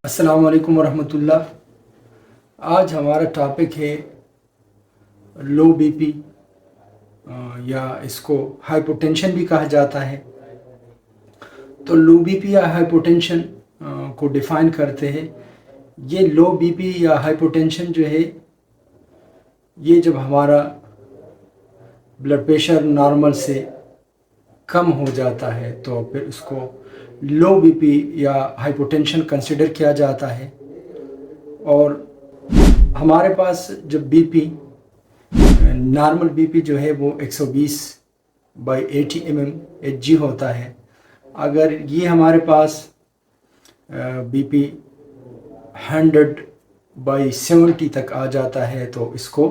السلام علیکم ورحمۃ اللہ۔ آج ہمارا ٹاپک ہے لو بی پی، یا اس کو ہائپوٹینشن بھی کہا جاتا ہے۔ تو لو بی پی یا ہائپوٹینشن کو ڈیفائن کرتے ہیں۔ یہ لو بی پی یا ہائپوٹینشن جو ہے، یہ جب ہمارا بلڈ پریشر نارمل سے کم ہو جاتا ہے تو پھر اس کو لو بی پی یا ہائپوٹینشن کنسیڈر کیا جاتا ہے۔ اور ہمارے پاس جب B P normal B P جو ہے وہ 120/80 mmHg ہوتا ہے، اگر یہ ہمارے پاس بی پی 100/70 تک آ جاتا ہے تو اس کو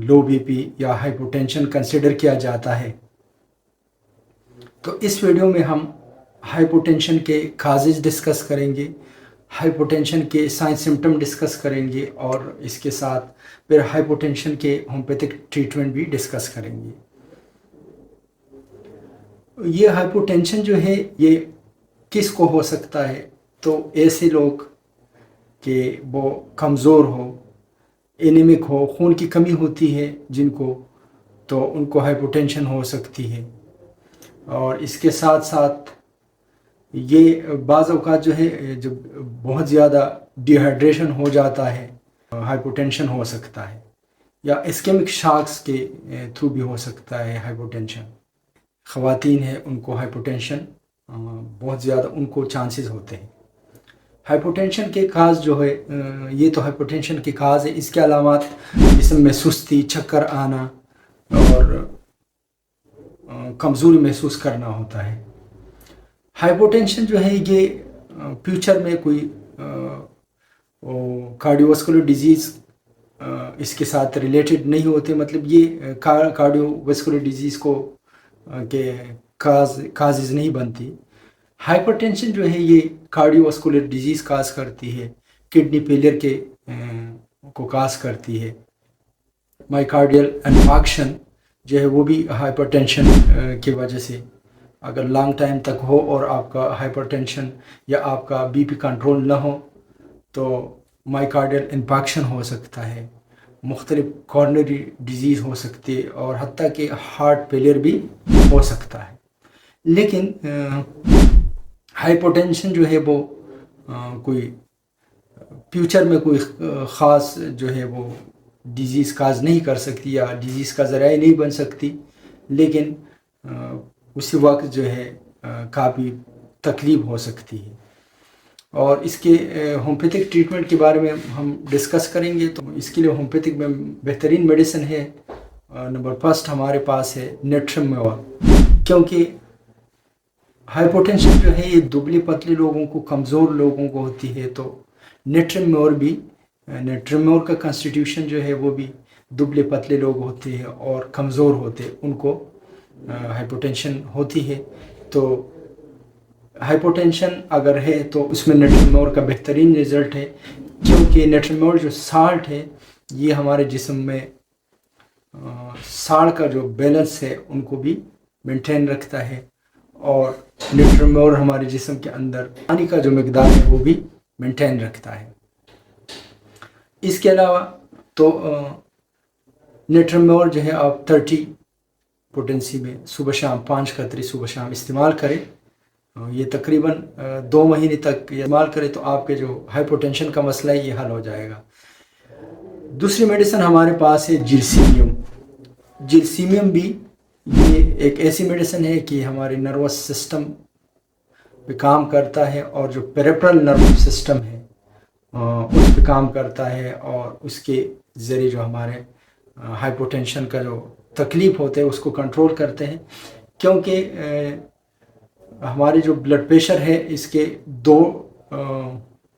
لو بی پی یا ہائپوٹینشن کنسیڈر کیا جاتا ہے۔ تو اس ویڈیو میں ہم ہائپوٹینشن کے کازز ڈسکس کریں گے، ہائپوٹینشن کے سائن سمٹم ڈسکس کریں گے، اور اس کے ساتھ پھر ہائپوٹینشن کے ہومیوپیتھک ٹریٹمنٹ بھی ڈسکس کریں گے۔ یہ ہائپوٹینشن جو ہے یہ کس کو ہو سکتا ہے؟ تو ایسے لوگ کہ وہ کمزور ہو، اینیمک ہو، خون کی کمی ہوتی ہے جن کو، تو ان کو ہائپوٹینشن ہو سکتی ہے۔ اور اس کے ساتھ ساتھ یہ بعض اوقات جو ہے جب بہت زیادہ ڈی ہائیڈریشن ہو جاتا ہے، ہائپوٹینشن ہو سکتا ہے، یا اسکیمک شاکس کے تھرو بھی ہو سکتا ہے ہائپوٹینشن۔ خواتین ہیں ان کو ہائپوٹینشن بہت زیادہ ان کو چانسز ہوتے ہیں۔ ہائپوٹینشن کے کاز جو ہے، یہ تو ہائپوٹینشن کے کاز ہے۔ اس کے علامات جسم میں سستی، چکر آنا اور کمزوری محسوس کرنا ہوتا ہے۔ ہائپوٹینشن جو ہے یہ فیوچر میں کوئی کارڈیوواسکولر ڈیزیز اس کے ساتھ ریلیٹڈ نہیں ہوتے، مطلب یہ کارڈیوواسکولر ڈیزیز کو کے کازز نہیں بنتی۔ ہائپرٹینشن جو ہے یہ کارڈیوواسکولر ڈیزیز کاز کرتی ہے، کڈنی فیلئر کے کو کاز کرتی ہے۔ مائیکارڈیل انفارکشن جو ہے وہ بھی ہائپرٹینشن کی وجہ سے، اگر لانگ ٹائم تک ہو اور آپ کا ہائپرٹینشن یا آپ کا بی پی کنٹرول نہ ہو تو مائیکارڈیل انفارکشن ہو سکتا ہے، مختلف کارنری ڈیزیز ہو سکتی ہے، اور حتیٰ کہ ہارٹ فیلئر بھی ہو سکتا ہے۔ لیکن ہائپوٹینشن جو ہے وہ کوئی فیوچر میں کوئی خاص جو ہے وہ ڈیزیز کاز نہیں کر سکتی یا ڈیزیز کا ذرائع نہیں بن سکتی، لیکن اسی وقت جو ہے کافی تکلیف ہو سکتی ہے۔ اور اس کے ہومیوپیتھک ٹریٹمنٹ کے بارے میں ہم ڈسکس کریں گے۔ تو اس کے لیے ہومیوپیتھک میں بہترین میڈیسن ہے، نمبر فرسٹ ہمارے پاس ہے نیٹرمول، کیونکہ ہائپوٹینشن جو ہے یہ دبلے پتلے لوگوں کو، کمزور لوگوں کو ہوتی ہے، تو نیٹرمول کا کنسٹیٹیوشن جو ہے وہ بھی دبلے پتلے لوگ ہوتے ہیں اور کمزور ہوتے ہیں، ان کو ہائپوٹینشن ہوتی ہے۔ تو ہائپوٹینشن اگر ہے تو اس میں نیٹرمول کا بہترین رزلٹ ہے، کیونکہ نیٹرمول جو سالٹ ہے یہ ہمارے جسم میں ساڑھ کا جو بیلنس ہے ان کو بھی مینٹین رکھتا ہے، اور نیٹرمول ہمارے جسم کے اندر پانی کا جو مقدار ہے وہ بھی مینٹین رکھتا ہے۔ اس کے علاوہ تو نیٹرمول جو ہے آپ 30 پوٹنسی میں صبح شام 5 قطرے صبح شام استعمال کریں، یہ تقریباً 2 مہینے تک استعمال کریں تو آپ کے جو ہائپوٹینشن کا مسئلہ ہے یہ حل ہو جائے گا۔ دوسری میڈیسن ہمارے پاس ہے جرسیمیم۔ جرسیمیم بھی یہ ایک ایسی میڈیسن ہے کہ ہمارے نروس سسٹم پہ کام کرتا ہے، اور جو پیریفرل نرو سسٹم ہے اس پہ کام کرتا ہے، اور اس کے ذریعے جو ہمارے ہائپوٹینشن کا جو تکلیف ہوتے ہیں اس کو کنٹرول کرتے ہیں۔ کیونکہ ہمارے جو بلڈ پریشر ہے اس کے 2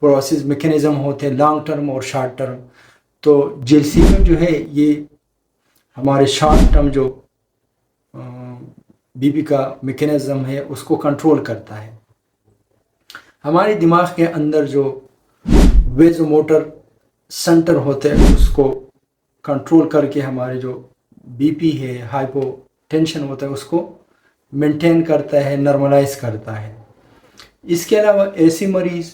پروسیس میکینزم ہوتے ہیں، لانگ ٹرم اور شارٹ ٹرم۔ تو جرسیمیم جو ہے یہ ہمارے شارٹ ٹرم جو بی پی کا میکینزم ہے اس کو کنٹرول کرتا ہے۔ ہمارے دماغ کے اندر جو ویزو موٹر سینٹر ہوتے ہیں اس کو کنٹرول کر کے ہمارے جو بی پی ہے، ہائپو ٹینشن ہوتا ہے، اس کو مینٹین کرتا ہے، نارملائز کرتا ہے۔ اس کے علاوہ ایسے مریض